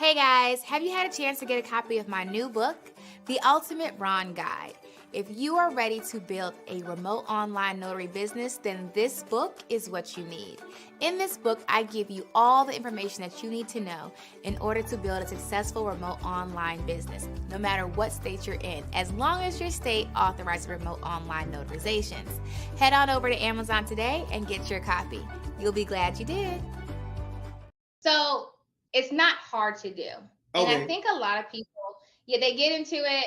Hey guys, have you had a chance to get a copy of my new book, The Ultimate Ron Guide? If you are ready to build a remote online notary business, then this book is what you need. In this book, I give you all the information that you need to know in order to build a successful remote online business, no matter what state you're in, as long as your state authorizes remote online notarizations. Head on over to Amazon today and get your copy. You'll be glad you did. So it's not hard to do. And I think a lot of people, they get into it,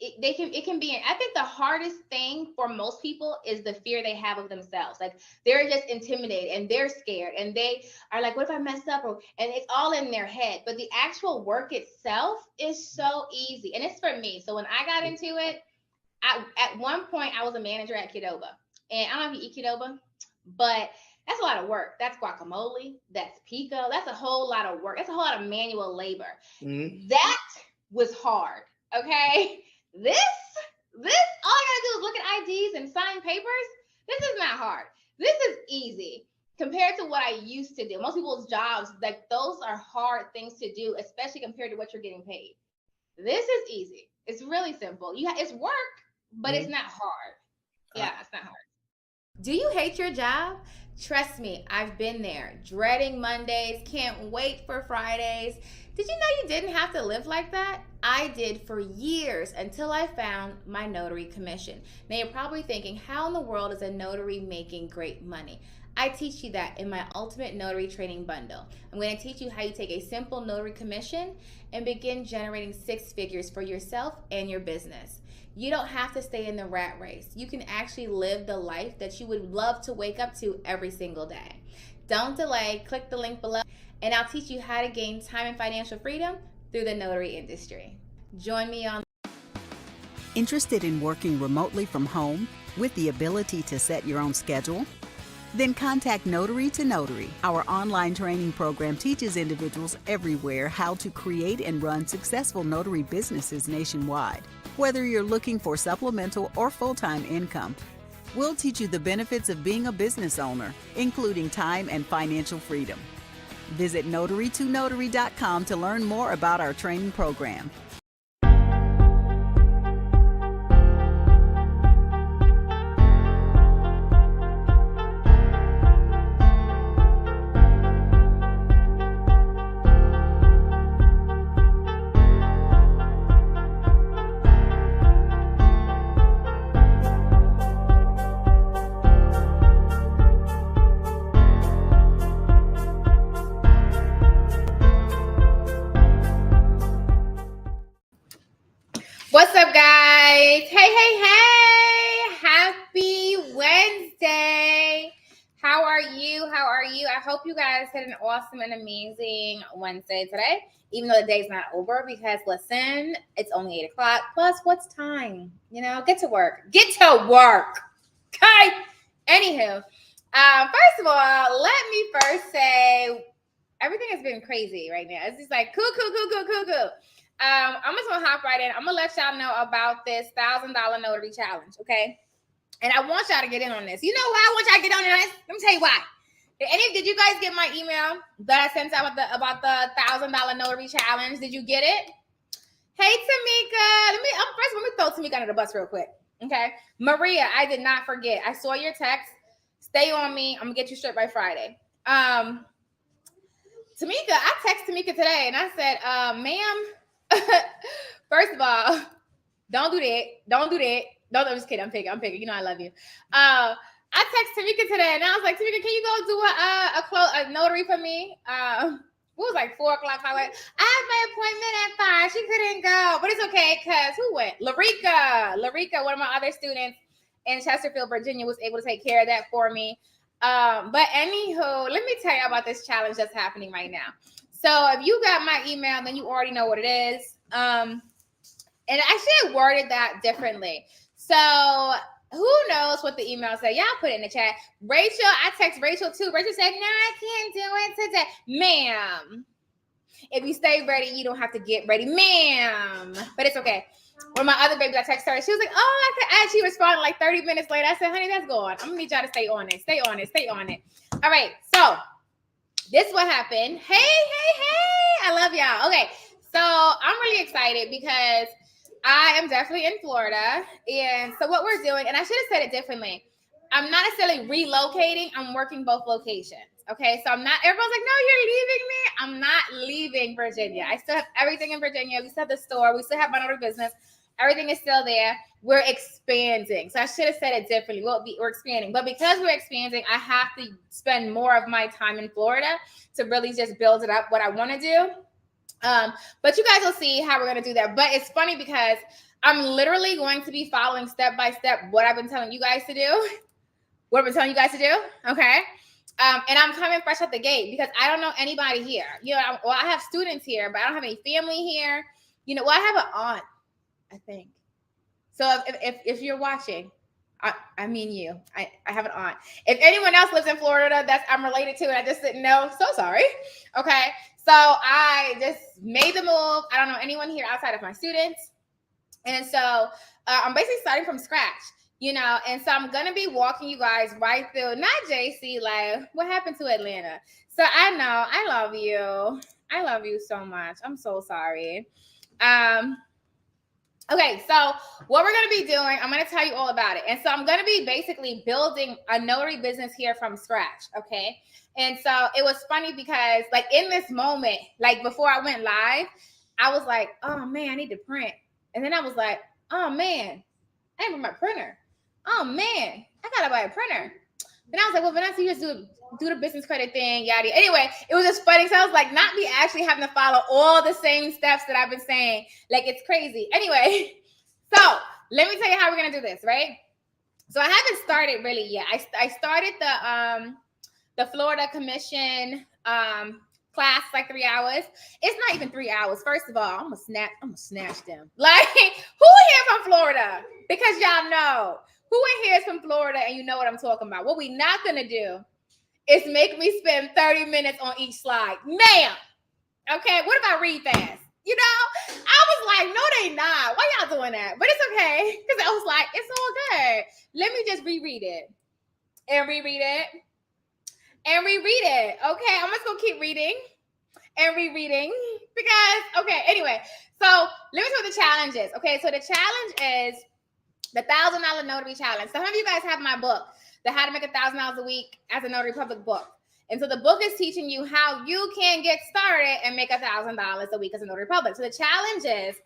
it can be, I think the hardest thing for most people is the fear they have of themselves. Like they're just intimidated and they're scared and they are like, what if I mess up? And it's all in their head. But the actual work itself is so easy. And it's for me. So when I got into it, at one point I was a manager at Qdoba. And I don't know if you eat Qdoba, but that's a lot of work. That's guacamole. That's pico. That's a whole lot of work. That's a whole lot of manual labor. Mm-hmm. That was hard. Okay. This, all I gotta do is look at IDs and sign papers. This is not hard. This is easy compared to what I used to do. Most people's jobs, like those are hard things to do, especially compared to what you're getting paid. This is easy. It's really simple. It's work, but it's not hard. Yeah, it's not hard. Do you hate your job? Trust me, I've been there. Dreading Mondays, can't wait for Fridays. Did you know you didn't have to live like that? I did for years until I found my notary commission. Now you're probably thinking, how in the world is a notary making great money? I teach you that in my Ultimate Notary Training Bundle. I'm going to teach you how you take a simple notary commission and begin generating six figures for yourself and your business. You don't have to stay in the rat race. You can actually live the life that you would love to wake up to every single day. Don't delay. Click the link below, and I'll teach you how to gain time and financial freedom through the notary industry. Join me on. Interested in working remotely from home with the ability to set your own schedule? Then contact Notary to Notary. Our online training program teaches individuals everywhere how to create and run successful notary businesses nationwide. Whether you're looking for supplemental or full-time income, we'll teach you the benefits of being a business owner, including time and financial freedom. Visit notarytonotary.com to learn more about our training program. What's up, guys? Hey. Happy Wednesday. How are you? I hope you guys had an awesome and amazing Wednesday today, even though the day's not over, because listen, it's only 8 o'clock. Plus, what's time? Get to work. Okay. Anywho, first of all, let me first say everything has been crazy right now. It's just like cool. I'm just gonna hop right in. I'm gonna let y'all know about this $1,000 notary challenge, okay? And I want y'all to get in on this. You know why I want y'all to get on this? Let me tell you why. Did you guys get my email that I sent out about the $1,000 notary challenge? Did you get it? Hey, Tamika. Let me throw Tamika under the bus real quick, okay? Maria, I did not forget. I saw your text. Stay on me. I'm gonna get you straight by Friday. Tamika, I texted Tamika today and I said, ma'am. First of all, don't do that. No, I'm just kidding. I'm picking. You know I love you. I texted Tamika today, and I was like, Tamika, can you go do a notary for me? It was like 4 o'clock. I went, I have my appointment at 5. She couldn't go, but it's okay because who went? Larika, one of my other students in Chesterfield, Virginia, was able to take care of that for me. But anywho, let me tell you about this challenge that's happening right now. So if you got my email, then you already know what it is. And I should have worded that differently. So who knows what the email said? Y'all put it in the chat. Rachel, I text Rachel too. Rachel said, no, I can't do it today. Ma'am, if you stay ready, you don't have to get ready. Ma'am. But it's okay. One of my other babies, I text her. She was like, oh, I could. She responded like 30 minutes later. I said, honey, that's going. I'm going to need y'all to stay on it. All right. So this is what happened. Hey, I love y'all. Okay, so I'm really excited because I am definitely in Florida. And so what we're doing, and I should have said it differently, I'm not necessarily relocating. I'm working both locations. Okay, so I'm not, everyone's like, no, you're leaving me. I'm not leaving Virginia. I still have everything in Virginia. We still have the store. We still have my notary business. Everything is still there. We're expanding. So I should have said it differently. We're expanding. But because we're expanding, I have to spend more of my time in Florida to really just build it up what I want to do. But you guys will see how we're going to do that. But it's funny because I'm literally going to be following step by step what I've been telling you guys to do. What I've been telling you guys to do. Okay. And I'm coming fresh out the gate because I don't know anybody here. You know, I have students here, but I don't have any family here. You know, well, I have an aunt, I think. So if you're watching, I mean you. I have an aunt. If anyone else lives in Florida that I'm related to and I just didn't know, so sorry. Okay. So I just made the move. I don't know anyone here outside of my students. And so I'm basically starting from scratch, you know, and so I'm going to be walking you guys right through, not JC, like what happened to Atlanta. So I know, I love you. I love you so much. I'm so sorry. Okay, so what we're going to be doing, I'm going to tell you all about it. And so I'm going to be basically building a notary business here from scratch, okay? And so it was funny because, like, in this moment, like, before I went live, I was like, oh, man, I need to print. And then I was like, oh, man, I didn't bring my printer. Oh, man, I got to buy a printer. Then I was like, well, Vanessa, you just do the business credit thing, yada. Anyway, it was just funny. So I was like, not me actually having to follow all the same steps that I've been saying. Like, it's crazy. Anyway, so let me tell you how we're going to do this, right? So I haven't started really yet. I started the Florida Commission class, like 3 hours. It's not even 3 hours. First of all, I'm gonna snatch them. Like, who here from Florida? Because y'all know. Who in here is from Florida and you know what I'm talking about? What we not gonna do is make me spend 30 minutes on each slide. Ma'am. Okay, what if I read fast? You know, I was like, no, they not. Why y'all doing that? But it's okay. Because I was like, it's all good. Let me just reread it. And reread it. And reread it. Okay, I'm just gonna keep reading and rereading because, okay, anyway. So let me tell you what the challenge is. Okay, so the challenge is the $1,000 notary challenge. Some of you guys have my book, the How to Make $1,000 a Week as a Notary Public book. And so the book is teaching you how you can get started and make $1,000 a week as a Notary Public. So the challenge is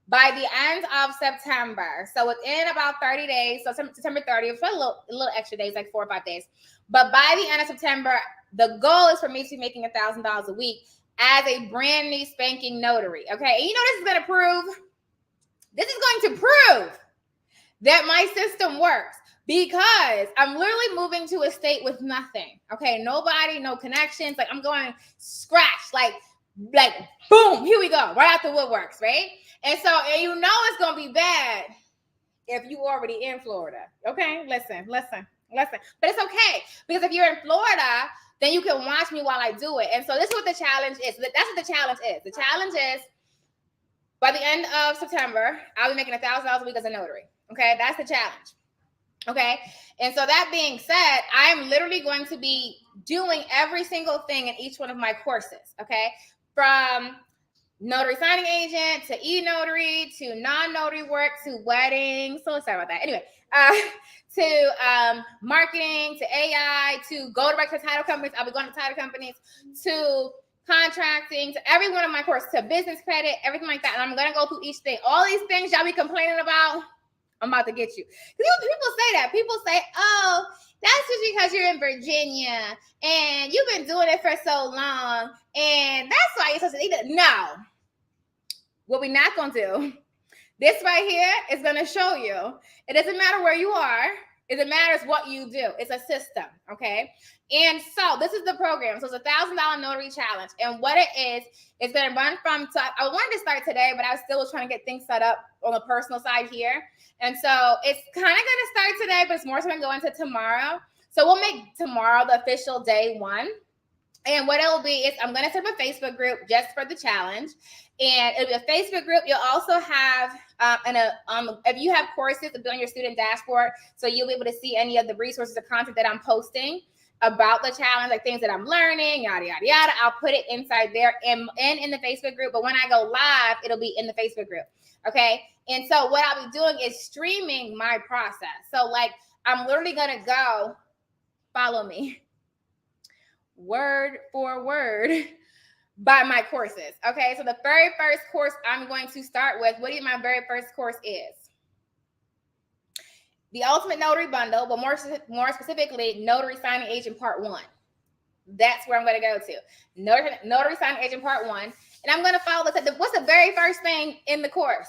by the end of September. So within about 30 days, so September 30th, for a little extra days, like 4 or 5 days. But by the end of September, the goal is for me to be making $1,000 a week as a brand new spanking notary. Okay. And you know, this is going to prove that my system works because I'm literally moving to a state with nothing. Okay. Nobody, no connections. Like, I'm going scratch, like boom, here we go. Right out the woodworks. Right. And so, and you know, it's going to be bad if you already in Florida. Okay. Listen. But it's okay. Because if you're in Florida, then you can watch me while I do it. And so this is what the challenge is. That's what the challenge is. The challenge is by the end of September, I'll be making $1,000 a week as a notary. Okay, that's the challenge. Okay, and so that being said, I'm literally going to be doing every single thing in each one of my courses. Okay, from notary signing agent to e-notary to non-notary work to weddings. So sorry about that. Anyway, to marketing to AI to go direct to title companies. I'll be going to title companies to contracting to every one of my courses to business credit, everything like that. And I'm going to go through each thing. All these things y'all be complaining about, I'm about to get you. People say that. People say, oh, that's just because you're in Virginia and you've been doing it for so long. And that's why you're supposed to eat it. No. What we're not going to do, this right here is going to show you. It doesn't matter where you are. It matters what you do. It's a system, okay? And so this is the program. So it's $1,000 notary challenge. And what it is, it's going to run from, so I wanted to start today, but I still was trying to get things set up on the personal side here. And so it's kind of going to start today, but it's more so going to go into tomorrow. So we'll make tomorrow the official day one. And what it'll be is I'm going to set up a Facebook group just for the challenge. And it'll be a Facebook group. You'll also have, if you have courses, it'll be on your student dashboard. So you'll be able to see any of the resources or content that I'm posting. about the challenge, like things that I'm learning, yada, yada, yada. I'll put it inside there and in the Facebook group. But when I go live, it'll be in the Facebook group. Okay. And so what I'll be doing is streaming my process. So like, I'm literally going to go follow me word for word by my courses. Okay. So the very first course I'm going to start with, what do you my very first course is? The Ultimate Notary Bundle, but more specifically, Notary Signing Agent Part 1. That's where I'm going to go to. Notary Signing Agent Part 1. And I'm going to follow this. What's the very first thing in the course?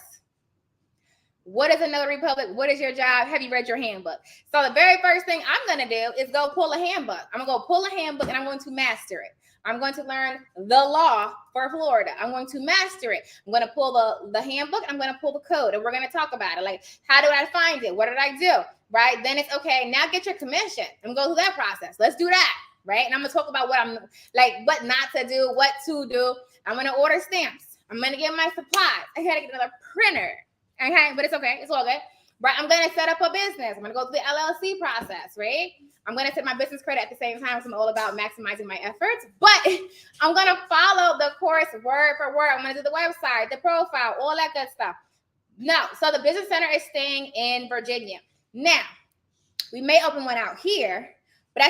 What is a notary public? What is your job? Have you read your handbook? So the very first thing I'm going to do is go pull a handbook. I'm going to go pull a handbook and I'm going to master it. I'm going to learn the law for Florida. I'm going to master it. I'm going to pull the handbook. I'm going to pull the code and we're going to talk about it. Like, how did I find it? What did I do? Right? Then it's okay. Now get your commission and go through that process. Let's do that. Right? And I'm going to talk about what I'm like, what not to do, what to do. I'm going to order stamps. I'm going to get my supplies. I got to get another printer. Okay, but it's okay. It's all good. Right? I'm going to set up a business. I'm going to go through the LLC process, right? I'm going to set my business credit at the same time. So I'm all about maximizing my efforts. But I'm going to follow the course word for word. I'm going to do the website, the profile, all that good stuff. No. So the business center is staying in Virginia. Now, we may open one out here, but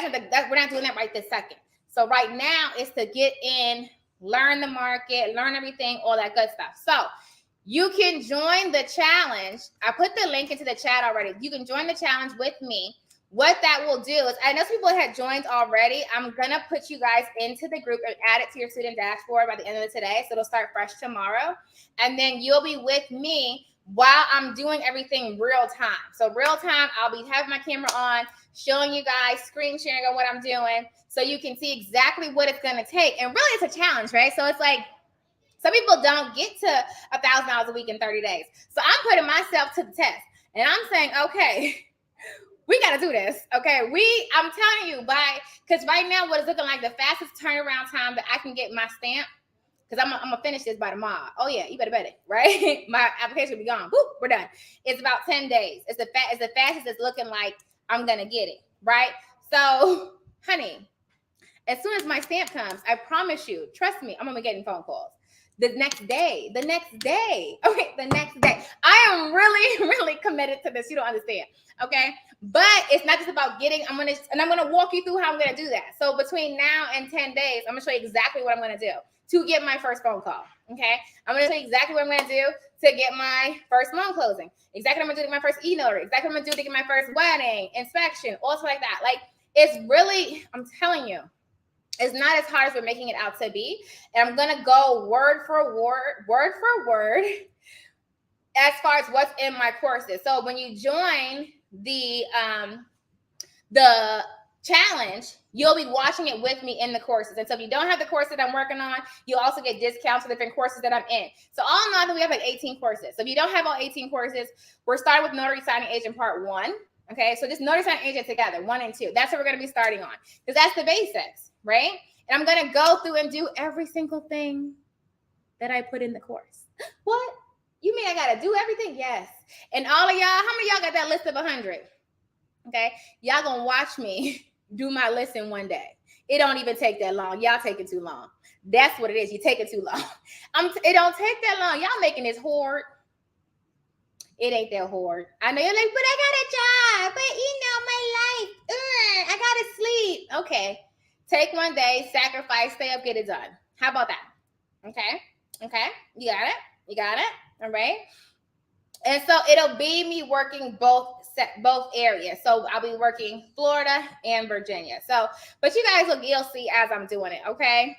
we're not doing that right this second. So right now is to get in, learn the market, learn everything, all that good stuff. So you can join the challenge. I put the link into the chat already. You can join the challenge with me. What that will do is, I know some people had joined already. I'm going to put you guys into the group and add it to your student dashboard by the end of today. So it'll start fresh tomorrow. And then you'll be with me while I'm doing everything real time. So real time, I'll be having my camera on, showing you guys, screen sharing on what I'm doing. So you can see exactly what it's going to take. And really it's a challenge, right? So it's like, some people don't get to $1,000 a week in 30 days. So I'm putting myself to the test and I'm saying, okay, we got to do this. Okay. I'm telling you because right now what it's looking like the fastest turnaround time that I can get my stamp, because I'm going to finish this by tomorrow. Oh yeah. You better bet it, right? My application will be gone. Boop, we're done. It's about 10 days. It's the fastest it's looking like I'm going to get it. Right. So honey, as soon as my stamp comes, I promise you, trust me, I'm going to be getting phone calls. The next day. Okay, the next day. I am really, really committed to this. You don't understand. Okay. But it's not just about getting, I'm gonna walk you through how I'm gonna do that. So between now and 10 days, I'm gonna show you exactly what I'm gonna do to get my first phone call. Okay. I'm gonna show you exactly what I'm gonna do to get my first loan closing. Exactly what I'm gonna do to get my first e-notary. Exactly what I'm gonna do to get my first wedding, inspection, also like that. Like, it's really, I'm telling you, it's not as hard as we're making it out to be. And I'm going to go word for word, as far as what's in my courses. So when you join the challenge, you'll be watching it with me in the courses. And so if you don't have the course that I'm working on, you'll also get discounts for different courses that I'm in. So all in all, I think we have like 18 courses. So if you don't have all 18 courses, we're starting with Notary Signing Agent Part 1. Okay, so just Notary Signing Agent together, 1 and 2. That's what we're going to be starting on, because that's the basics, right? And I'm going to go through and do every single thing that I put in the course. What? You mean I got to do everything? Yes. And all of y'all, how many of y'all got that list of 100? Okay, y'all going to watch me do my list in one day. It don't even take that long. Y'all taking too long. That's what it is. You take it too long. It don't take that long. Y'all making this hoard. It ain't that hard. I know you're like, but I got a job. But my life. I got to sleep. Okay. Take one day, sacrifice, stay up, get it done. How about that? Okay. You got it. All right. And so it'll be me working both areas. So I'll be working Florida and Virginia. So, but you guys you'll see as I'm doing it. Okay.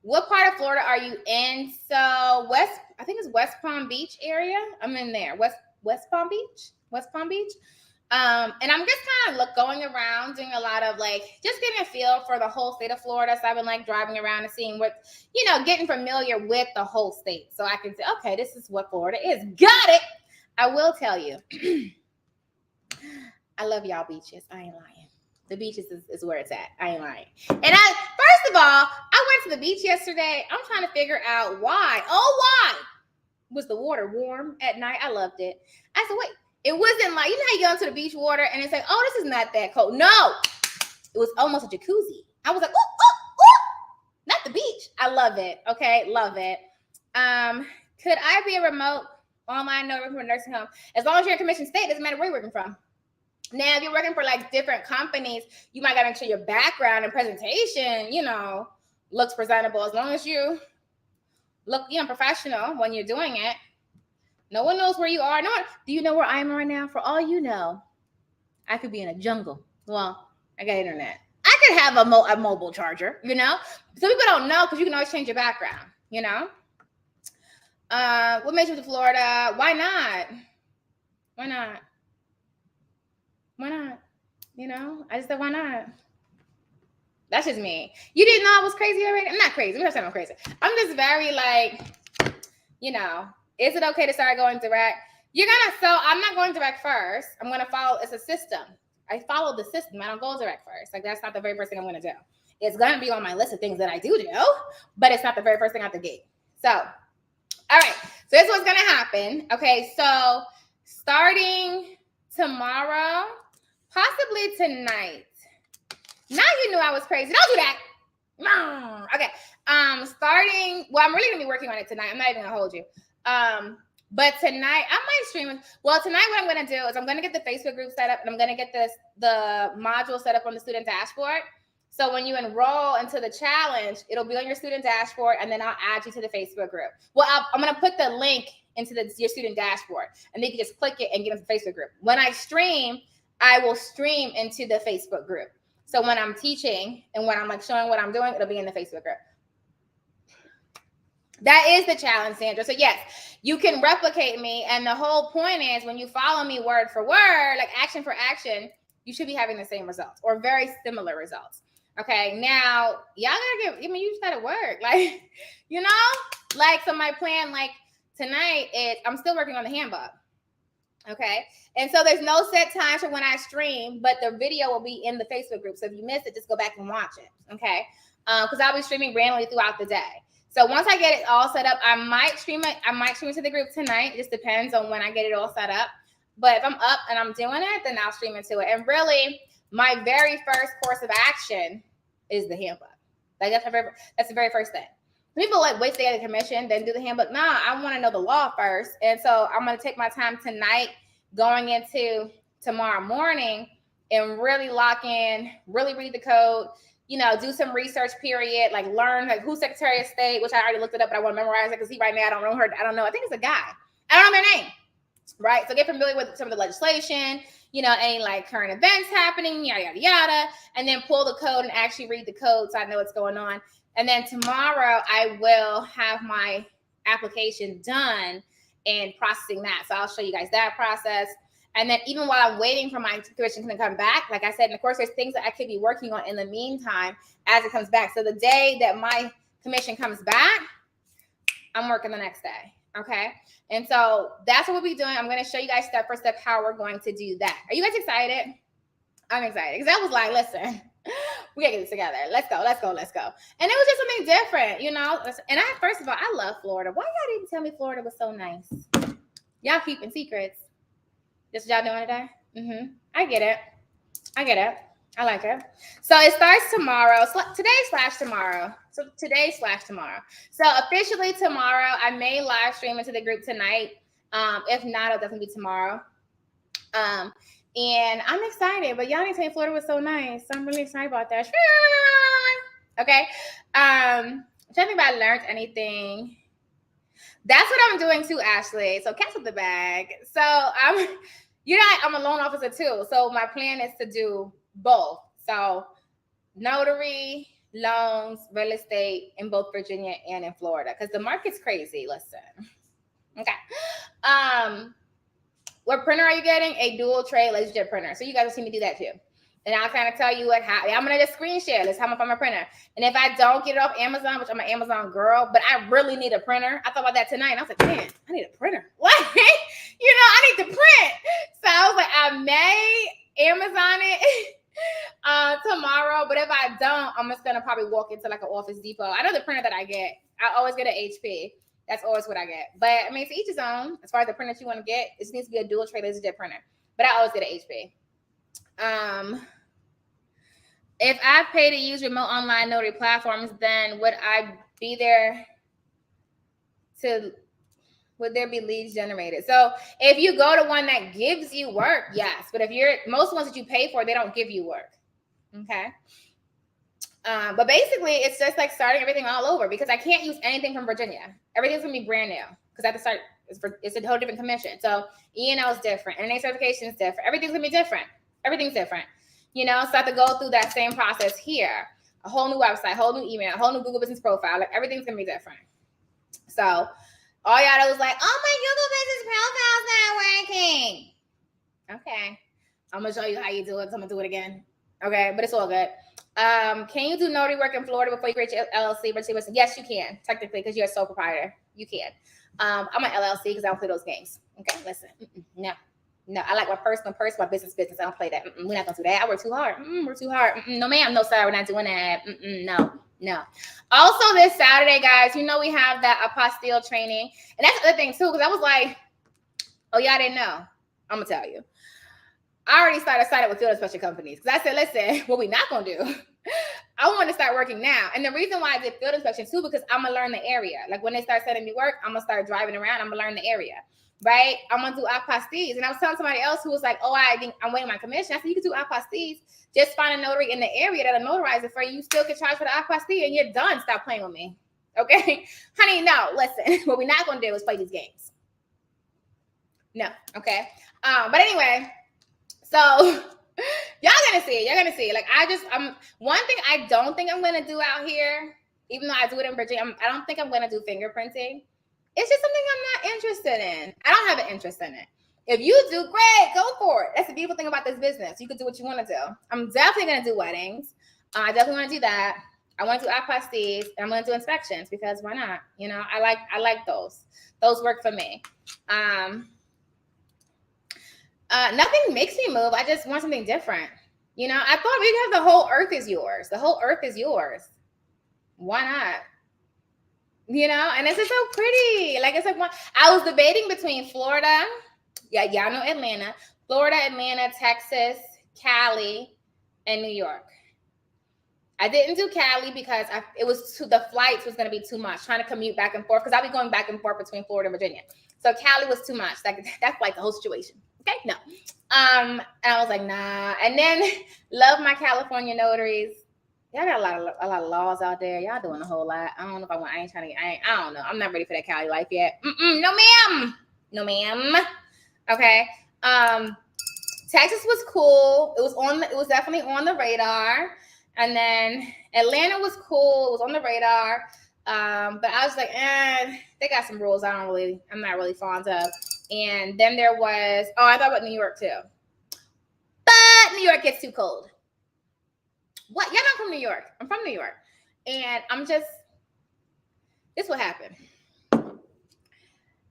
What part of Florida are you in? So I think it's West Palm Beach area. I'm in there. West Palm Beach. And I'm just kind of going around doing a lot of just getting a feel for the whole state of Florida. So I've been driving around and seeing what, getting familiar with the whole state. So I can say, okay, this is what Florida is. Got it. I will tell you, I love y'all beaches. I ain't lying. The beaches is where it's at. I ain't lying. And first of all, I went to the beach yesterday. I'm trying to figure out why. Oh, why? Was the water warm at night? I loved it. I said, wait. It wasn't like, you know how you go into the beach water and it's like, oh, this is not that cold. No, it was almost a jacuzzi. I was like, not the beach. I love it. Okay, love it. Could I be a remote online notary from a nursing home? As long as you're in commission state, doesn't matter where you're working from. Now, if you're working for like different companies, you might gotta make sure your background and presentation, looks presentable. As long as you look, professional when you're doing it. No one knows where you are. No one. Do you know where I am right now? For all you know, I could be in a jungle. Well, I got internet. I could have a mobile charger, Some people don't know because you can always change your background, What made you to Florida? Why not? Why not? Why not? I just said, why not? That's just me. You didn't know I was crazy already? I'm not crazy. I'm not saying I'm crazy. I'm just very like, is it okay to start going direct? I'm not going direct first. I'm going to follow, it's a system. I follow the system. I don't go direct first. Like, that's not the very first thing I'm going to do. It's going to be on my list of things that I do, but it's not the very first thing out the gate. So, all right. So this is what's going to happen. Okay. So starting tomorrow, possibly tonight. Now you knew I was crazy. Don't do that. No. Okay. I'm really going to be working on it tonight. I'm not even going to hold you. But tonight I might stream. Tonight what I'm going to do is I'm going to get the Facebook group set up and I'm going to get the module set up on the student dashboard. So when you enroll into the challenge, it'll be on your student dashboard and then I'll add you to the Facebook group. Well, I'm going to put the link into your student dashboard and then you can just click it and get into the Facebook group. When I stream, I will stream into the Facebook group. So when I'm teaching and when I'm like showing what I'm doing, it'll be in the Facebook group. That is the challenge, Sandra. So yes, you can replicate me. And the whole point is when you follow me word for word, like action for action, you should be having the same results or very similar results. Okay. Now y'all gotta you just gotta work. Like, so my plan, like tonight is I'm still working on the handbook. Okay. And so there's no set time for when I stream, but the video will be in the Facebook group. So if you missed it, just go back and watch it. Okay. Because I'll be streaming randomly throughout the day. So once I get it all set up, I might stream it. I might stream it to the group tonight. It just depends on when I get it all set up. But if I'm up and I'm doing it, then I'll stream into it. And really, my very first course of action is the handbook. Like that's the very first thing. People like wait to get a commission, then do the handbook. Nah, I want to know the law first. And so I'm going to take my time tonight going into tomorrow morning and really lock in, really read the code, do some research period, like learn like who's Secretary of State, which I already looked it up, but I want to memorize it because right now I don't know her. I don't know. I think it's a guy. I don't know their name. Right. So get familiar with some of the legislation, any like current events happening, yada, yada, yada, and then pull the code and actually read the code so I know what's going on. And then tomorrow I will have my application done and processing that. So I'll show you guys that process. And then even while I'm waiting for my commission to come back, like I said, and of course, there's things that I could be working on in the meantime as it comes back. So the day that my commission comes back, I'm working the next day. Okay. And so that's what we'll be doing. I'm going to show you guys step for step how we're going to do that. Are you guys excited? I'm excited because I was like, listen, we gotta get this together. Let's go. And it was just something different, And first of all, I love Florida. Why y'all didn't tell me Florida was so nice? Y'all keeping secrets. This what y'all doing today? I get it. I like it. So it starts tomorrow. Today/tomorrow. So officially tomorrow, I may live stream into the group tonight. If not, it'll definitely be tomorrow. And I'm excited, but y'all didn't say Florida was so nice. So I'm really excited about that. Okay. I'm trying to think if I learned anything. That's what I'm doing too, Ashley. So catch up the bag. So I'm a loan officer too. So my plan is to do both. So notary, loans, real estate in both Virginia and in Florida. Because the market's crazy. Listen. Okay. What printer are you getting? A dual tray LaserJet printer. So you guys will see me do that too. And I'll kind of tell you how I'm going to just screen share this, how I'm a printer. And if I don't get it off Amazon, which I'm an Amazon girl, but I really need a printer. I thought about that tonight. And I was like, man, I need a printer. What? I need to print. So I was like, I may Amazon it tomorrow. But if I don't, I'm just going to probably walk into like an Office Depot. I know the printer that I get. I always get an HP. That's always what I get. But I mean, to each his own. As far as the printer you want to get, it needs to be a dual tray laserjet printer. But I always get an HP. If I pay to use remote online notary platforms, then would there be leads generated? So if you go to one that gives you work, yes. But if most ones that you pay for, they don't give you work. Okay. But basically, it's just like starting everything all over because I can't use anything from Virginia. Everything's gonna be brand new because I have to start. It's a whole different commission. So E&O is different. NNA certification is different. Everything's gonna be different. Everything's different. So I have to go through that same process here. A whole new website, whole new email, a whole new Google business profile. Like everything's gonna be different. So all y'all that was like, oh, my Google business profile's not working. Okay. I'm gonna show you how you do it. So I'm gonna do it again. Okay, but it's all good. Can you do notary work in Florida before you create your LLC? Yes, you can, technically, because you're a sole proprietor. You can. I'm an LLC because I don't play those games. Okay, listen. No. I like my personal, my business. I don't play that. We're not gonna do that. I work too hard. Work too hard. No, ma'am. No, sir. We're not doing that. No. Also, this Saturday, guys, we have that apostille training, and that's the other thing too, because I was like, oh, y'all didn't know. I'm gonna tell you. I already started signing up with field inspection companies because I said, listen, what we not gonna do? I want to start working now. And the reason why I did field inspection too, because I'm gonna learn the area. Like when they start sending me work, I'm gonna start driving around. I'm gonna learn the area, right? I'm gonna do apostilles. And I was telling somebody else who was like, oh, I'm waiting my commission. I said, you can do apostilles. Just find a notary in the area that'll notarize it for you. You still get charged for the apostille and you're done. Stop playing with me. Okay? Honey, no, listen, what we're not gonna do is play these games. No, okay. But anyway, so y'all gonna see it. You're gonna see it. Like one thing I don't think I'm gonna do out here, even though I do it in Virginia, I don't think I'm gonna do fingerprinting. It's just something I'm not interested in. I don't have an interest in it. If you do, great, go for it. That's the beautiful thing about this business. You can do what you want to do. I'm definitely gonna do weddings. I definitely want to do that. I want to do apostilles, and I'm gonna do inspections because why not? I like those. Those work for me. Nothing makes me move. I just want something different. I thought we'd have the whole earth is yours. The whole earth is yours. Why not? And it's just so pretty. Like it's like I was debating between Florida. Yeah, y'all know Atlanta. Florida, Atlanta, Texas, Cali, and New York. I didn't do Cali because the flights was going to be too much. Trying to commute back and forth because I'll be going back and forth between Florida and Virginia. So Cali was too much. That's like the whole situation. Okay, no. And I was like, nah. And then love my California notaries. Y'all got a lot of laws out there. Y'all doing a whole lot. I don't know if I don't know. I'm not ready for that Cali life yet. No, ma'am. Okay. Texas was cool. It was definitely on the radar. And then Atlanta was cool. It was on the radar. But I was like, they got some rules I'm not really fond of. And then there was, I thought about New York too. But New York gets too cold. What? You're not from New York. I'm from New York. And this is what happened.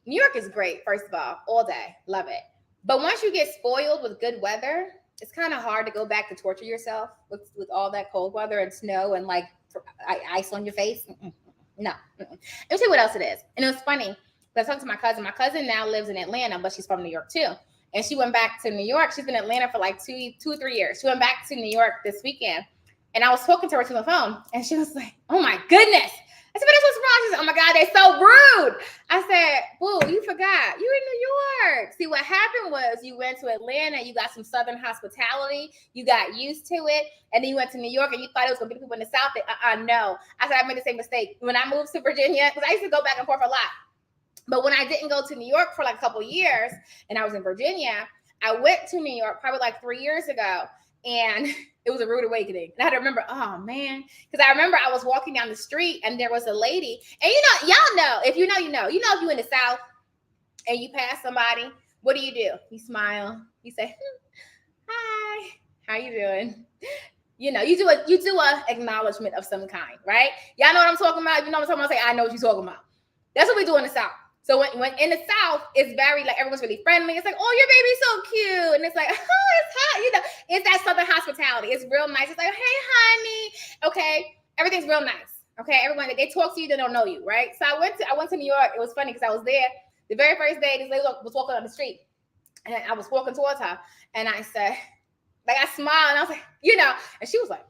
New York is great, first of all day. Love it. But once you get spoiled with good weather, it's kind of hard to go back to torture yourself with all that cold weather and snow and like ice on your face. No. Let me tell you what else it is. And it was funny. I was talking to my cousin. My cousin now lives in Atlanta, but she's from New York too. And she went back to New York. She's been in Atlanta for like 2 or 3 years. She went back to New York this weekend. And I was talking to her to the phone. And she was like, oh my goodness. I said, but that's what's wrong. She said, oh my God, they're so rude. I said, boo, you forgot. You in New York. See, what happened was you went to Atlanta. You got some Southern hospitality. You got used to it. And then you went to New York and you thought it was going to be people in the South. No. I said, I made the same mistake. When I moved to Virginia, because I used to go back and forth a lot. But when I didn't go to New York for like a couple of years and I was in Virginia, I went to New York probably like 3 years ago. And it was a rude awakening. And I had to remember, oh man, because I remember I was walking down the street and there was a lady. And y'all know, if you know, you know. You know, if you're in the South and you pass somebody, what do? You smile. You say, hi, how you doing? You do a acknowledgement of some kind, right? Y'all know what I'm talking about? You know what I'm talking about? Say, I know what you're talking about. That's what we do in the South. So when in the South, it's very like everyone's really friendly. It's like, oh, your baby's so cute. And it's like, oh, it's hot. It's that Southern hospitality. It's real nice. It's like, hey, honey. Okay. Everything's real nice. Okay, everyone, they talk to you, they don't know you, right? So I went to New York. It was funny because I was there the very first day. This lady was walking on the street, and I was walking towards her, and I said, like, I smiled, and I was like, and she was like,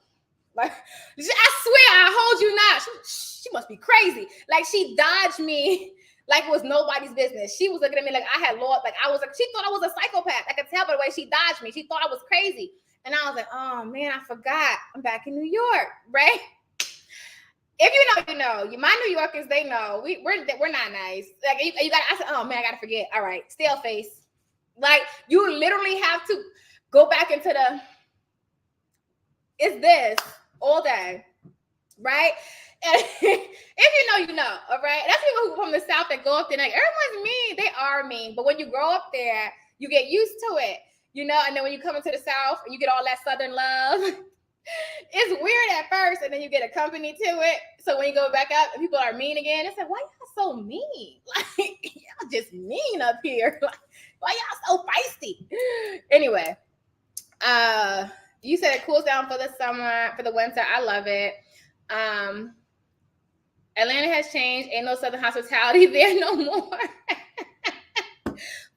I swear, I hold you not. She must be crazy. Like, she dodged me like it was nobody's business. She was looking at me like I had lost, like I was like, she thought I was a psychopath. I could tell by the way she dodged me. She thought I was crazy. And I was like, oh man, I forgot. I'm back in New York, right? If you know, you know. My New Yorkers, they know. We're not nice. Like you got. I said, oh man, I gotta forget. All right, stale face. Like you literally have to go back into the. It's this all day, right? And if you know, you know. All right. That's people who from the South that go up there like everyone's mean. They are mean, but when you grow up there, you get used to it. And then when you come into the South, you get all that Southern love. It's weird at first, and then you get accompanied to it. So when you go back up and people are mean again, it's like, why y'all so mean? Like, y'all just mean up here. Like, why y'all so feisty? Anyway, you said it cools down for the summer, for the winter. I love it. Atlanta has changed. Ain't no Southern hospitality there no more.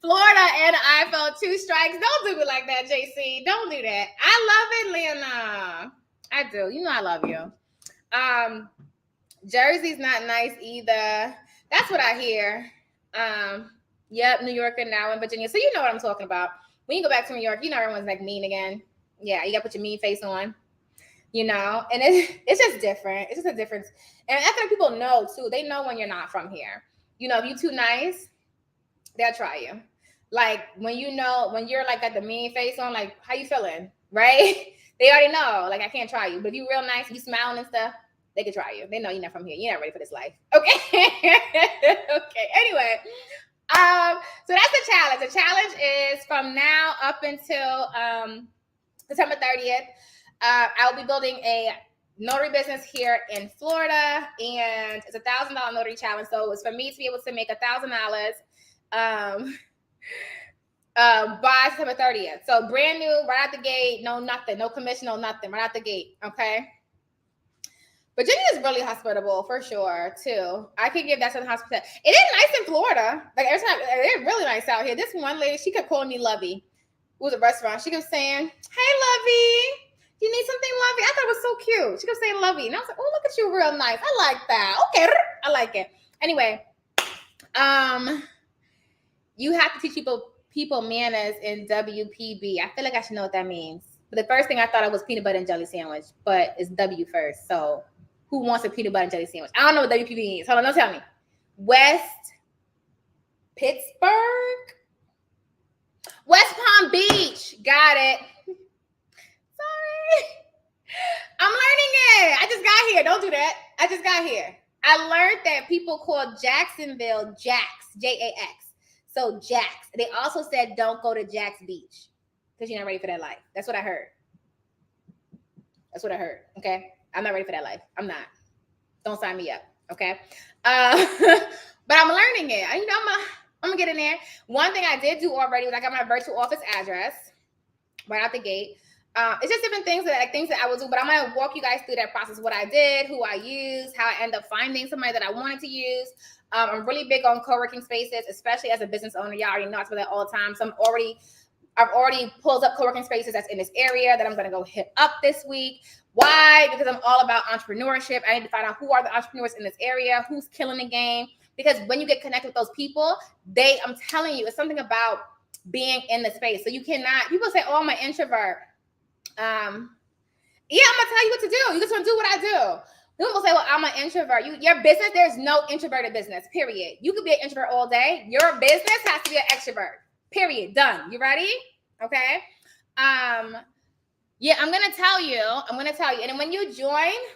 Florida and I felt 2 strikes. Don't do it like that, JC. Don't do that. I love Atlanta. I do. You know I love you. Jersey's not nice either. That's what I hear. Yep, New York and now in Virginia. So you know what I'm talking about. When you go back to New York, you know everyone's like mean again. Yeah, you got to put your mean face on. And it's just different. It's just a difference. And I think people know too. They know when you're not from here. If you're too nice, they'll try you. Like when you're like got the mean face on, like how you feeling, right? They already know. Like I can't try you, but if you real nice, you smiling and stuff, they can try you. They know you're not from here. You're not ready for this life. Okay. Okay. Anyway, so that's the challenge. The challenge is from now up until September 30th. I'll be building a notary business here in Florida, and it's $1,000 notary challenge. So it's for me to be able to make $1,000 by September 30th. So brand new, right out the gate, no nothing, no commission, no nothing, right out the gate. Okay. Virginia is really hospitable for sure too. I can give that to the hospital. It is nice in Florida. Like every time, they're really nice out here. This one lady, she kept calling me Lovey. It was a restaurant. She kept saying, "Hey, Lovey, you need something, Lovey?" I thought it was so cute. She kept saying Lovey, and I was like, "Oh, look at you, real nice. I like that. Okay, I like it." Anyway, you have to teach people manners in WPB. I feel like I should know what that means. But the first thing I thought it was peanut butter and jelly sandwich, but it's W first. So who wants a peanut butter and jelly sandwich? I don't know what WPB means. Hold on, don't tell me. West Pittsburgh? West Palm Beach. Got it. Sorry. I'm learning it. I just got here. Don't do that. I just got here. I learned that people call Jacksonville Jax, Jax. So Jax. They also said don't go to Jax Beach because you're not ready for that life. That's what I heard. That's what I heard. Okay. I'm not ready for that life. I'm not. Don't sign me up. Okay. But I'm learning it. I'm gonna get in there. One thing I did do already was I got my virtual office address right out the gate. It's just different things that I will do, but I'm gonna walk you guys through that process, what I did, who I used, how I end up finding somebody that I wanted to use. I'm really big on co-working spaces, especially as a business owner. Y'all already know I talk about that all the time. So I've already pulled up co-working spaces that's in this area that I'm gonna go hit up this week. Why? Because I'm all about entrepreneurship. I need to find out who are the entrepreneurs in this area, who's killing the game. Because when you get connected with those people, I'm telling you, it's something about being in the space. So you cannot, people say, "Oh, I'm an introvert." Yeah, I'm gonna tell you what to do. You just want to do what I do. People say, "Well, I'm an introvert." Your business, there's no introverted business, period. You could be an introvert all day. Your business has to be an extrovert, period. Done. You ready? Okay. Yeah, I'm gonna tell you. And then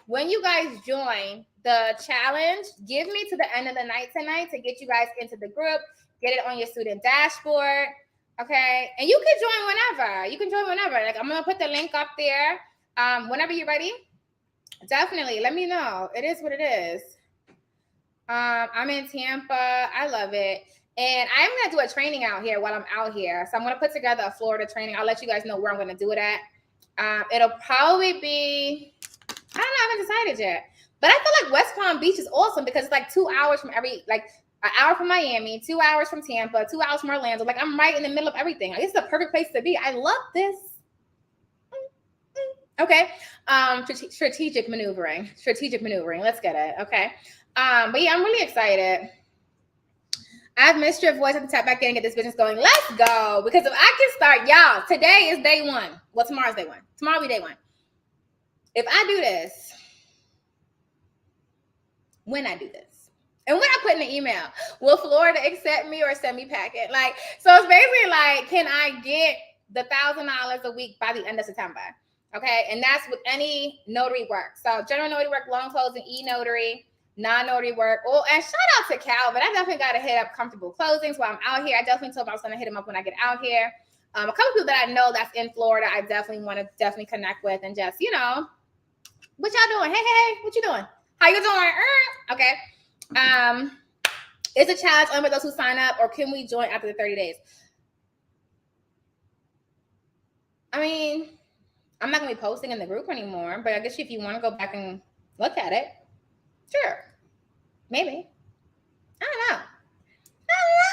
when you guys join the challenge, give me to the end of the night tonight to get you guys into the group, get it on your student dashboard. Okay. And you can join whenever. Like I'm gonna put the link up there. Whenever you're ready, definitely let me know. It is what it is. I'm in Tampa. I love it. And I'm gonna do a training out here while I'm out here. So I'm gonna put together a Florida training. I'll let you guys know where I'm gonna do it at. It'll probably be, I don't know, I haven't decided yet. But I feel like West Palm Beach is awesome because it's like 2 hours from an hour from Miami, 2 hours from Tampa, 2 hours from Orlando. Like I'm right in the middle of everything. Like, it's the perfect place to be. I love this. Okay. Strategic maneuvering. Let's get it. Okay. But yeah, I'm really excited. I've missed your voice. I can tap back in and get this business going. Let's go. Because if I can start, y'all, today is day one. Well, tomorrow's day one. Tomorrow will be day one. If I do this, when I do this, and when I put in the email, will Florida accept me or send me packet? Like, so it's basically like, can I get the $1,000 a week by the end of September? Okay. And that's with any notary work. So general notary work, loan closing, e-notary, non-notary work. Oh, and shout out to Calvin. I definitely got to hit up comfortable closings while I'm out here. I definitely told him I was going to hit him up when I get out here. A couple people that I know that's in Florida, I definitely want to connect with and just, what y'all doing? Hey, what you doing? How you doing? Okay. Is a challenge only for those who sign up, or can we join after the 30 days? I mean, I'm not going to be posting in the group anymore, but I guess if you want to go back and look at it, sure. Maybe. I don't know.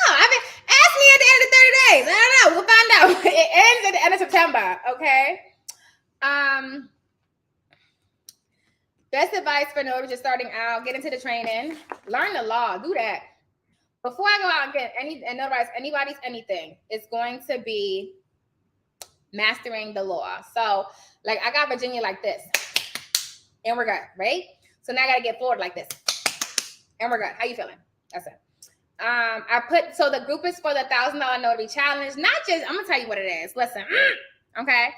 I mean, ask me at the end of 30 days. I don't know. We'll find out. It ends at the end of September, okay? Best advice for notaries just starting out: get into the training, learn the law, do that. Before I go out and get and notarize anybody's anything, it's going to be mastering the law. So, like, I got Virginia like this, and we're good, right? So now I got to get Florida like this, and we're good. How you feeling? That's it. So the group is for the $1,000 notary challenge. Not just, I'm gonna tell you what it is. Listen, okay.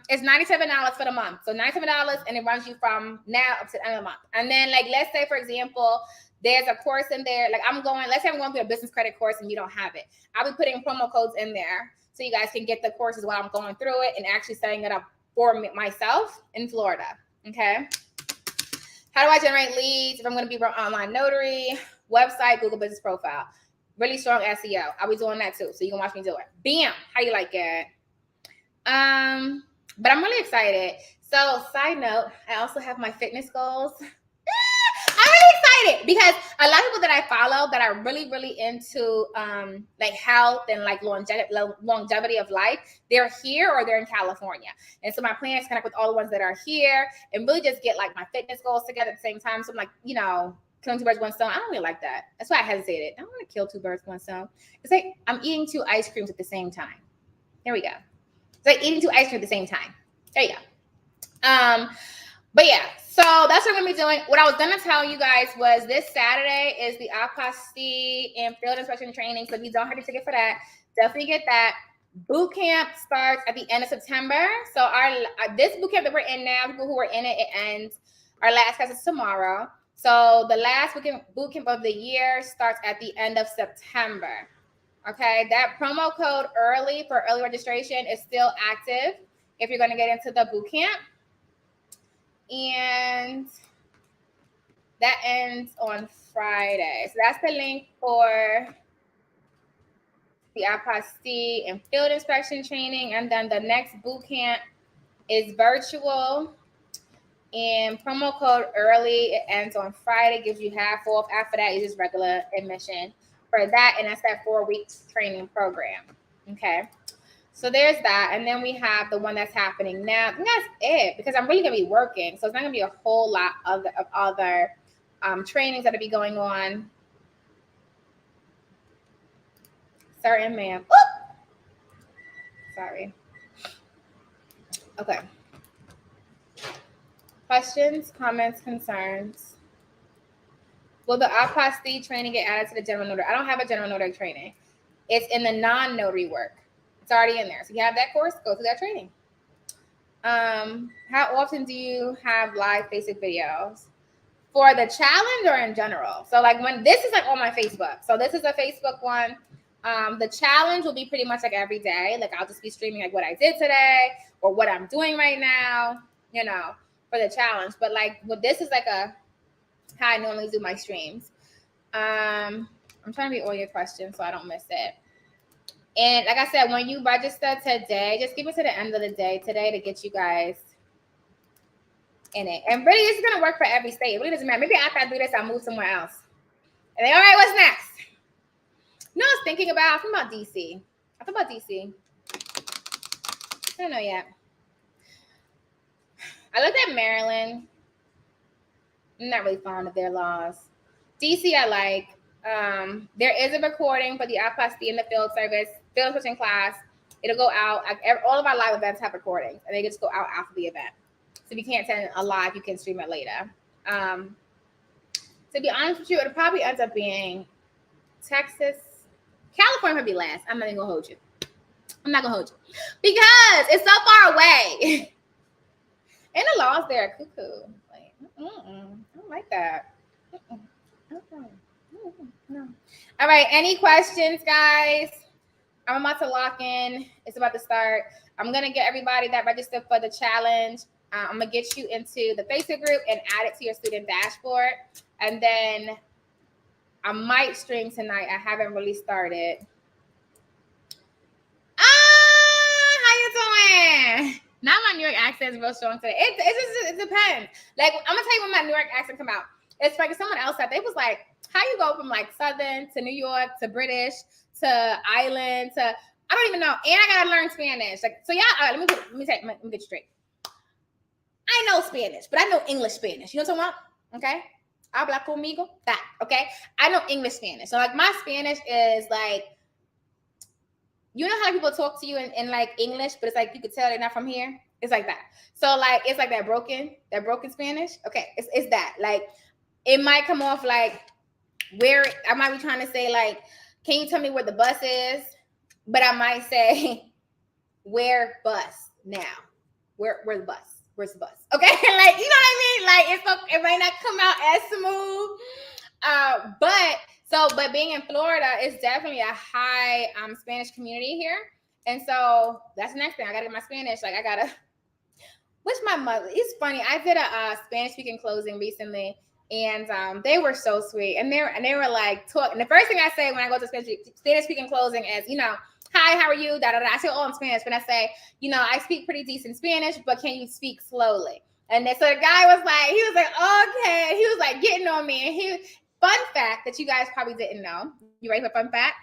It's $97 for the month. So $97, and it runs you from now up to the end of the month. And then, like, let's say, for example, there's a course in there. Like, let's say I'm going through a business credit course and you don't have it. I'll be putting promo codes in there so you guys can get the courses while I'm going through it and actually setting it up for myself in Florida. Okay. How do I generate leads if I'm going to be online notary? Website, Google Business Profile. Really strong SEO. I'll be doing that too. So you can watch me do it. Bam. How you like it? But I'm really excited. So, side note, I also have my fitness goals. I'm really excited because a lot of people that I follow that are really, really into like health and like longevity of life, they're here or they're in California. And so my plan is to connect with all the ones that are here and really just get like my fitness goals together at the same time. So I'm like, killing two birds with one stone. I don't really like that. That's why I hesitated. I don't want to kill two birds with one stone. It's like I'm eating 2 ice creams at the same time. There we go. It's like eating 2 ice creams at the same time. There you go. But yeah, so that's what I'm going to be doing. What I was going to tell you guys was this Saturday is the apostille and field inspection training. So if you don't have a ticket for that, definitely get that. Boot camp starts at the end of September. So this boot camp that we're in now, people who are in it, it ends. Our last class is tomorrow. So the last boot camp of the year starts at the end of September. Okay, that promo code early for early registration is still active if you're going to get into the boot camp. And that ends on Friday. So that's the link for the apostille and field inspection training. And then the next boot camp is virtual. And promo code early, it ends on Friday, gives you half off. After that, it's just regular admission for that. And that's that 4-week training program. Okay. So there's that. And then we have the one that's happening now. And that's it, because I'm really going to be working. So it's not going to be a whole lot of other trainings that will be going on. Certain ma'am. Oop! Sorry. Okay. Questions, comments, concerns. Will the apostille training get added to the general notary? I don't have a general notary training. It's in the non-notary work. It's already in there. So if you have that course, go through that training. How often do you have live Facebook videos? For the challenge or in general? So like when this is like on my Facebook. So this is a Facebook one. The challenge will be pretty much like every day. Like I'll just be streaming like what I did today or what I'm doing right now, for the challenge. But like this is like how I normally do my streams. I'm trying to read all your questions so I don't miss it. And like I said, when you register today, just give it to the end of the day today to get you guys in it. And really, it's going to work for every state. It really doesn't matter. Maybe after I do this, I'll move somewhere else. And then, all right, what's next? No, I was thinking about DC. I thought about DC. I don't know yet. I looked at Maryland. I'm not really fond of their laws. DC, I like. There is a recording for the apostille in the field switching class. It'll go out. All of our live events have recordings, and they just go out after the event. So if you can't attend a live, you can stream it later. To be honest with you, it'll probably end up being Texas. California might be last. I'm not even gonna hold you. I'm not gonna hold you because it's so far away. And the laws there are cuckoo. Like, I don't like that. No. All right. Any questions, guys? I'm about to lock in. It's about to start. I'm gonna get everybody that registered for the challenge. I'm gonna get you into the Facebook group and add it to your student dashboard, and then I might stream tonight. I haven't really started. How you doing? Now my New York accent is real strong today. It depends. Like, I'm gonna tell you when my New York accent come out. It's like someone else said, they was like, how you go from like Southern to New York to British to Island to, I don't even know. And I gotta learn Spanish. Like, so yeah, let me get you straight. I know Spanish, but I know English Spanish. You know what I'm talking about? Okay. Habla conmigo. That. Okay. I know English Spanish. So like my Spanish is like, you know how people talk to you in like English, but it's like you could tell they're not from here. It's like that. So like it's like that broken Spanish. Okay, it's that. Like it might come off like where I might be trying to say like, can you tell me where the bus is? But I might say, where bus now? Where the bus? Where's the bus? Okay, like you know what I mean? Like it might not come out as smooth, but being in Florida is definitely a high Spanish community here. And so that's the next thing. I gotta get my Spanish. Like I gotta, which my mother, it's funny. I did a Spanish speaking closing recently, and they were so sweet. And they were like talking. The first thing I say when I go to Spanish speaking closing is, you know, hi, how are you? Da da da. I say all in Spanish, but I say, you know, I speak pretty decent Spanish, but can you speak slowly? And then, so the guy was like, okay. He was like getting on me. And fun fact that you guys probably didn't know. You ready for fun fact?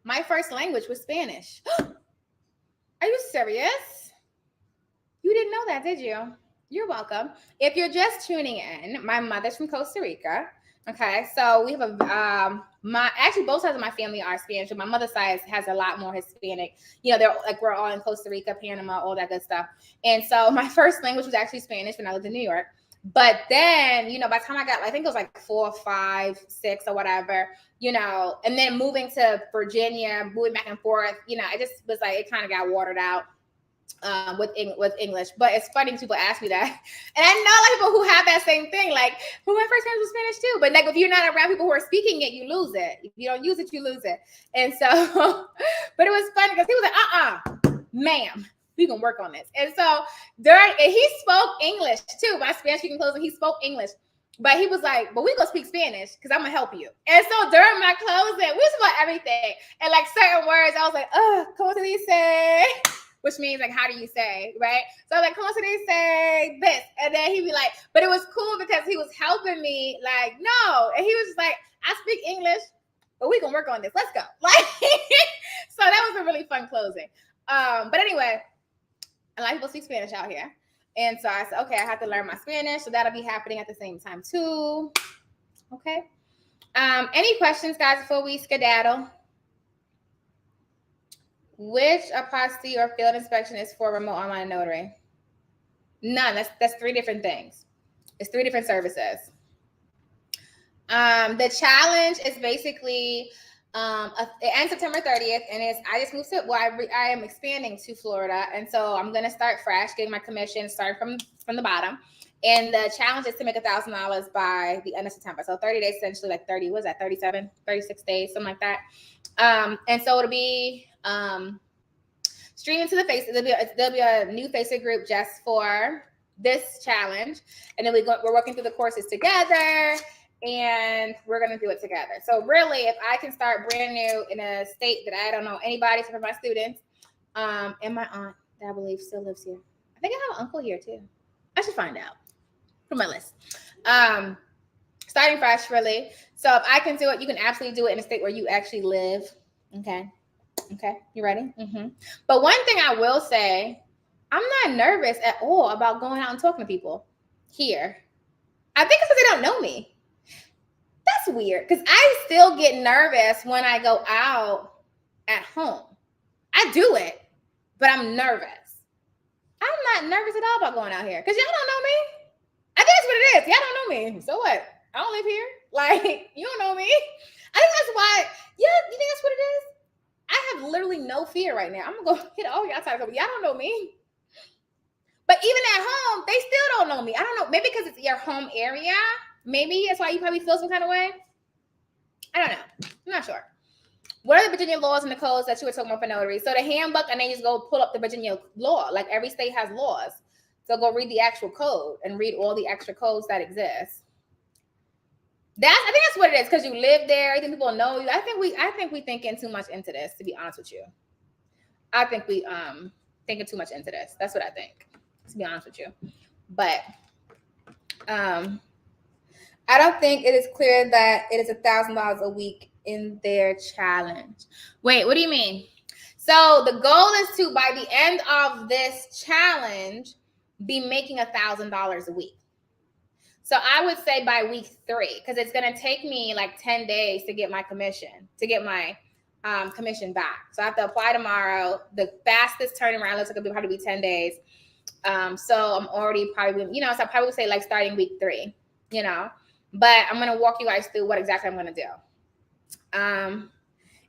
My first language was Spanish. Are you serious? You didn't know that, did you? You're welcome. If you're just tuning in, my mother's from Costa Rica. Okay, so we have actually both sides of my family are Spanish. My mother's side has a lot more Hispanic. You know, we're all in Costa Rica, Panama, all that good stuff. And so my first language was actually Spanish when I lived in New York. But then, you know, by the time I got, I think it was like 4, 5, 6 or whatever, you know, and then moving to Virginia, moving back and forth, you know, I just was like, it kind of got watered out with English. But it's funny people ask me that. And I know like people who have that same thing, like, who my first language was Spanish too. But like, if you're not around people who are speaking it, you lose it. If you don't use it, you lose it. And so, but it was funny because he was like, ma'am, we can work on this. And so he spoke English too. My Spanish speaking closing, he spoke English. But he was like, but we gonna speak Spanish because I'm gonna help you. And so during my closing, we was about everything. And like certain words, I was like, ¿cómo se dice? Which means like, how do you say, right? So like, ¿cómo se dice this? And then he'd be like, but it was cool because he was helping me, like, no. And he was just like, I speak English, but we can work on this. Let's go. Like, so that was a really fun closing. But anyway, a lot of people speak Spanish out here. And so I said, okay, I have to learn my Spanish. So that'll be happening at the same time too. Okay. Any questions, guys, before we skedaddle? Which apostille or field inspection is for remote online notary? None. That's 3 different things. It's 3 different services. The challenge is basically it ends September 30th, and I just moved to I am expanding to Florida, and so I'm gonna start fresh, getting my commission, start from the bottom. And the challenge is to make $1,000 by the end of September. So 30 days, essentially like 30, what is that, 37, 36 days, something like that. And so it'll be streaming to the Facebook. There'll be a new Facebook group just for this challenge. And then we're working through the courses together, and we're going to do it together. So really, if I can start brand new in a state that I don't know anybody for my students, and my aunt that I believe still lives here. I think I have an uncle here too. I should find out. Put my list. Starting fresh, really. So if I can do it, you can absolutely do it in a state where you actually live. Okay. Okay. You ready? But one thing I will say, I'm not nervous at all about going out and talking to people here. I think it's because they don't know me. That's weird because I still get nervous when I go out at home. I do it, but I'm nervous. I'm not nervous at all about going out here because y'all don't know me. I think that's what it is. Y'all don't know me. So what? I don't live here. Like, you don't know me. I think that's why. Yeah, you think that's what it is? I have literally no fear right now. I'm gonna go hit all y'all type of. Y'all don't know me. But even at home, they still don't know me. I don't know. Maybe because it's your home area. Maybe that's why you probably feel some kind of way. I don't know. I'm not sure. What are the Virginia laws and the codes that you were talking about for notary? So the handbook, and then you just go pull up the Virginia law. Like every state has laws. So go read the actual code and read all the extra codes that exist. I think that's what it is, because you live there. I think people know you. I think we thinking too much into this, to be honest with you. I think we thinking too much into this. That's what I think, to be honest with you. But I don't think it is clear that it is $1,000 a week in their challenge. Wait, what do you mean? So the goal is to, by the end of this challenge, be making $1,000 a week. So I would say by week 3, because it's going to take me like 10 days to get my commission, commission back. So I have to apply tomorrow. The fastest turnaround looks like it'll probably be 10 days. So I'm already probably, so I probably would say like starting week 3, but I'm going to walk you guys through what exactly I'm going to do.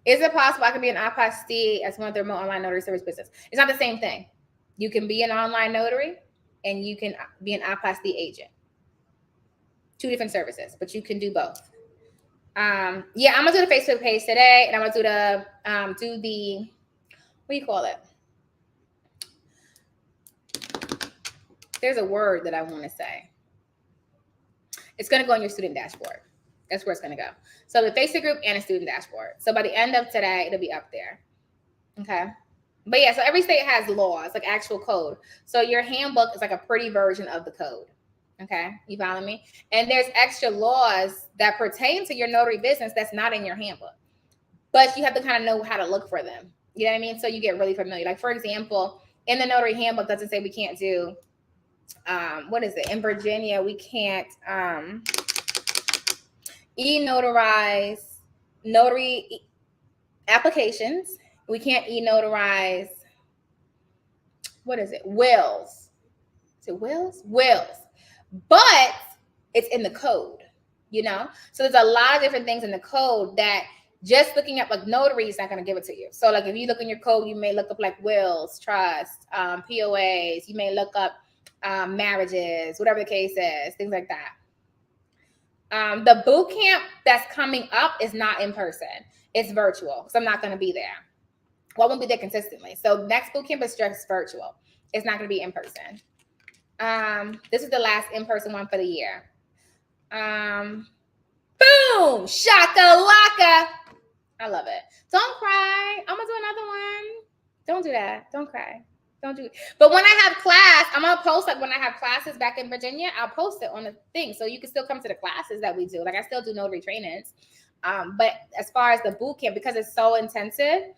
Is it possible I can be an apostille as one of the remote online notary service business? It's not the same thing. You can be an online notary and you can be an apostille agent. 2 different services, but you can do both. I'm gonna do the Facebook page today, and I'm gonna do the what do you call it? There's a word that I want to say. It's gonna go on your student dashboard. That's where it's gonna go. So the Facebook group and a student dashboard. So by the end of today, it'll be up there. Okay. But yeah, so every state has laws, like actual code. So your handbook is like a pretty version of the code. Okay, you follow me? And there's extra laws that pertain to your notary business that's not in your handbook, but you have to kind of know how to look for them. You know what I mean? So you get really familiar. Like, for example, in the notary handbook, doesn't say we can't do, what is it? In Virginia, we can't e-notarize notary applications. We can't e-notarize, what is it? Wills. Is it wills? Wills. But it's in the code, So there's a lot of different things in the code that just looking up like notary is not going to give it to you. So like if you look in your code, you may look up like wills, trust, POAs. You may look up marriages, whatever the case is, things like that. The boot camp that's coming up is not in person. It's virtual. So I'm not going to be there. Well, I won't be there consistently. So next boot camp is just virtual. It's not going to be in person. This is the last in-person one for the year. Boom! Shakalaka! I love it. Don't cry. I'm gonna do another one. Don't do that. Don't cry. Don't do it. But when I have class, I'm gonna post, like when I have classes back in Virginia, I'll post it on the thing. So you can still come to the classes that we do. Like I still do notary trainings. But as far as the boot camp, because it's so intensive,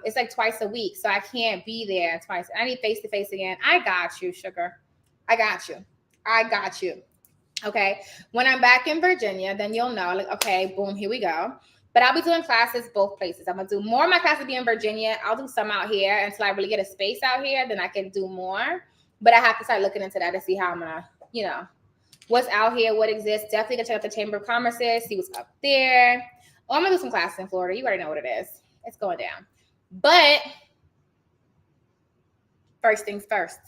it's like twice a week. So I can't be there twice. I need face-to-face again. I got you, sugar. I got you. Okay. When I'm back in Virginia, then you'll know, like, okay, boom, here we go. But I'll be doing classes both places. I'm going to do more of my classes be in Virginia. I'll do some out here until I really get a space out here. Then I can do more. But I have to start looking into that to see how I'm going to, what's out here, what exists. Definitely going to check out the Chamber of Commerce, see what's up there. Oh, I'm going to do some classes in Florida. You already know what it is. It's going down. But first things first.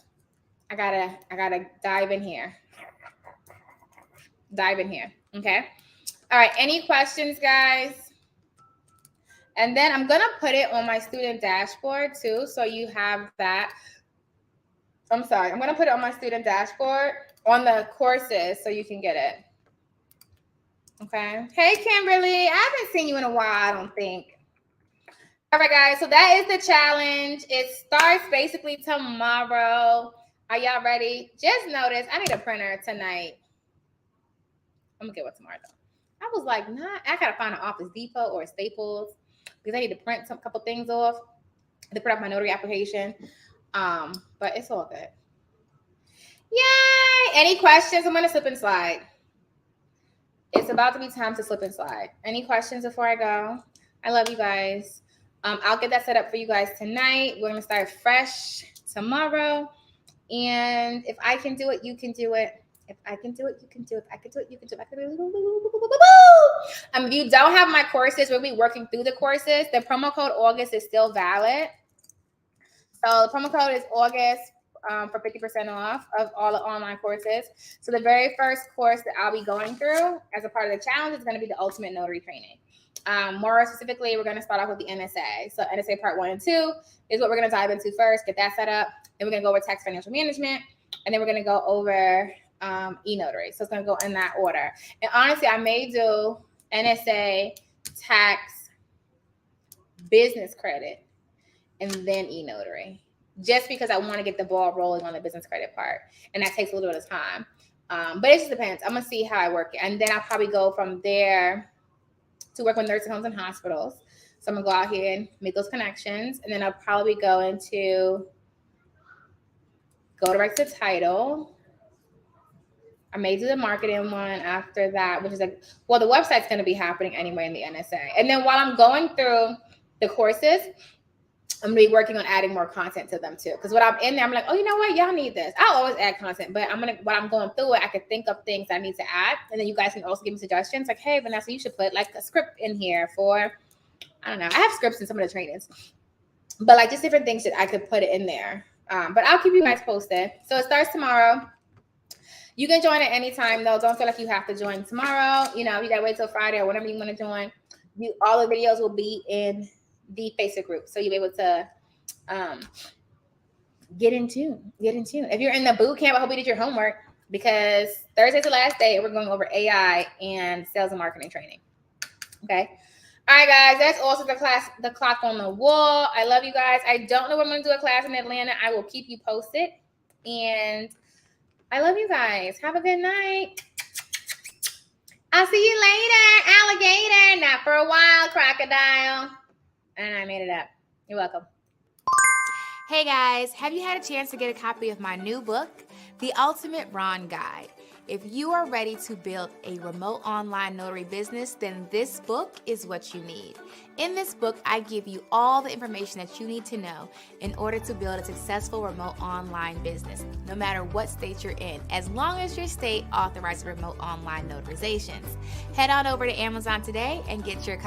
I gotta dive in here. Okay. All right. Any questions, guys? And then I'm gonna put it on my student dashboard too, so you have that. I'm gonna put it on my student dashboard on the courses, so you can get it. Okay. Hey, Kimberly. I haven't seen you in a while, I don't think. All right, guys. So that is the challenge. It starts basically tomorrow. Are y'all ready? Just noticed I need a printer tonight. I'm gonna get one tomorrow though. I was like, nah, I gotta find an Office Depot or a Staples because I need to print some couple things off to put up my notary application. But it's all good. Yay! Any questions? I'm gonna slip and slide. It's about to be time to slip and slide. Any questions before I go? I love you guys. I'll get that set up for you guys tonight. We're gonna start fresh tomorrow. And if I can do it, you can do it. If I can do it, you can do it. If I can do it, you can do it. If you don't have my courses, we'll be working through the courses. The promo code August is still valid. So the promo code is August for 50% off of all the online courses. So the very first course that I'll be going through as a part of the challenge is going to be the Ultimate Notary Training. More specifically, we're going to start off with the NSA. So NSA Part 1 and 2 is what we're going to dive into first, get that set up. Then we're going to go over tax financial management. And then we're going to go over e-notary. So it's going to go in that order. And honestly, I may do NSA, tax, business credit, and then e-notary. Just because I want to get the ball rolling on the business credit part. And that takes a little bit of time. But it just depends. I'm going to see how I work it. And then I'll probably go from there to work with nursing homes and hospitals. So I'm going to go out here and make those connections. And then I'll probably go direct to title. I may do the marketing one after that, which is the website's going to be happening anyway in the NSA. And then while I'm going through the courses, I'm going to be working on adding more content to them too. Because when I'm in there, I'm like, oh, you know what? Y'all need this. I'll always add content. But while I'm going through it, I could think of things I need to add. And then you guys can also give me suggestions. Like, hey, Vanessa, you should put like a script in here for, I don't know. I have scripts in some of the trainings. But like just different things that I could put it in there. But I'll keep you guys posted. So it starts tomorrow. You can join at any time, though. Don't feel like you have to join tomorrow. You know, you got to wait till Friday or whenever you want to join. All the videos will be in the Facebook group. So you'll be able to get in tune. If you're in the boot camp, I hope you did your homework because Thursday's the last day. We're going over AI and sales and marketing training. Okay. All right, guys. That's also the clock on the wall. I love you guys. I don't know when I'm going to do a class in Atlanta. I will keep you posted. And I love you guys. Have a good night. I'll see you later, alligator. Not for a while, crocodile. And I made it up. You're welcome. Hey guys, have you had a chance to get a copy of my new book, The Ultimate Ron Guide? If you are ready to build a remote online notary business, then this book is what you need. In this book, I give you all the information that you need to know in order to build a successful remote online business, no matter what state you're in, as long as your state authorizes remote online notarizations. Head on over to Amazon today and get your copy.